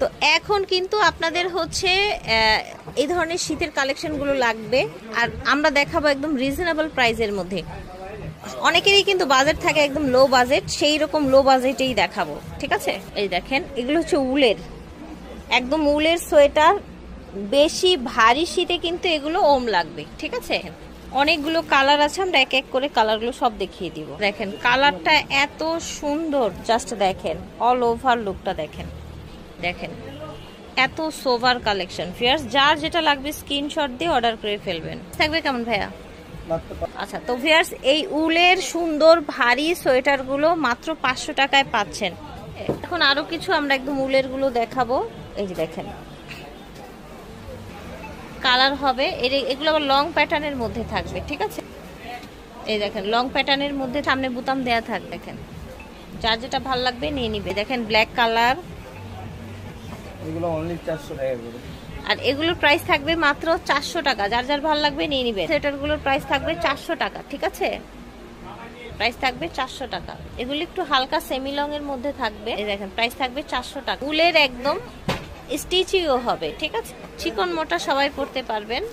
তো এখন কিন্তু আপনাদের হচ্ছে এই ধরনের শীতের কালেকশনগুলো লাগবে, আর আমরা দেখাবো একদম রিজনেবল প্রাইসের মধ্যে। অনেকেরই কিন্তু বাজেট থাকে একদম লো বাজেট, সেই রকম লো বাজেটেই দেখাবো, ঠিক আছে? এই দেখেন, এগুলো হচ্ছে উলের, একদম উলের সোয়েটার। বেশি ভারী শীতে কিন্তু এগুলো ওম লাগবে, ঠিক আছে? অনেকগুলো কালার আছে, আমরা এক এক করে কালারগুলো সব দেখিয়ে দিব। দেখেন কালারটা এত সুন্দর, জাস্ট দেখেন অল ওভার লুকটা দেখেন, দেখেন এত সোভার কালেকশন। ফিয়ার্স, যার যেটা লাগবে স্ক্রিনশট দিয়ে অর্ডার করে ফেলবেন। থাকবে কেমন ভাইয়া? আচ্ছা, তো ভিউয়ার্স এই উলের সুন্দর ভারী সোয়েটারগুলো মাত্র 500 টাকায় পাচ্ছেন। এখন আরো কিছু আমরা একদম উলের গুলো দেখাবো। এই যে দেখেন কালার হবে, এগুলো আবার লং প্যাটার্নের মধ্যে থাকবে, ঠিক আছে? এই দেখেন লং প্যাটার্নের মধ্যে সামনে বোতাম দেয়া থাকবে। দেখেন যার যেটা ভালো লাগবে নিয়ে নিবে। দেখেন ব্ল্যাক কালার, এগুলো অনলি 400 টাকা করে, আর এগুলোর প্রাইস থাকবে মাত্র 400 টাকা। যার যার ভালো লাগবে নিয়ে নিবে। সোয়েটারগুলোর প্রাইস থাকবে 400 টাকা, ঠিক আছে? প্রাইস থাকবে 400 টাকা। এগুলো একটু হালকা সেমি লং এর মধ্যে থাকবে। এই দেখেন প্রাইস থাকবে 400 টাকা। উলের একদম স্টিচিও হবে, ঠিক আছে? চিকন মোটা সবাই পরতে পারবেন।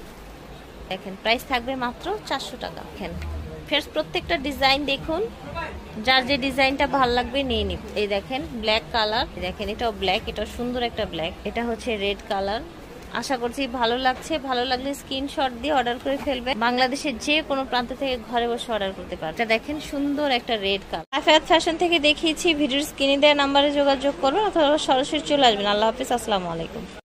দেখেন প্রাইস থাকবে মাত্র 400 টাকা। দেখেন ফার্স্ট প্রত্যেকটা ডিজাইন দেখুন, যার যে ডিজাইনটা ভালো লাগবে নিয়ে নিন। এই দেখেন ব্ল্যাক কালার, দেখেন এটাও ব্ল্যাক, এটা সুন্দর একটা ব্ল্যাক, এটা হচ্ছে রেড কালার। আশা করছি ভালো লাগছে। ভালো লাগলে স্ক্রিনশট দিয়ে অর্ডার করে ফেলবেন। বাংলাদেশের যে কোনো প্রান্ত থেকে ঘরে বসে অর্ডার করতে পারবেন। এটা দেখেন সুন্দর একটা রেড কালার। আফিয়াত ফ্যাশন থেকে দেখিয়েছি। ভিডিওর স্ক্রিনে দেওয়া নাম্বারে যোগাযোগ করুন অথবা সরাসরি চলে আসবেন। আল্লাহ হাফিজ, আসসালামু আলাইকুম।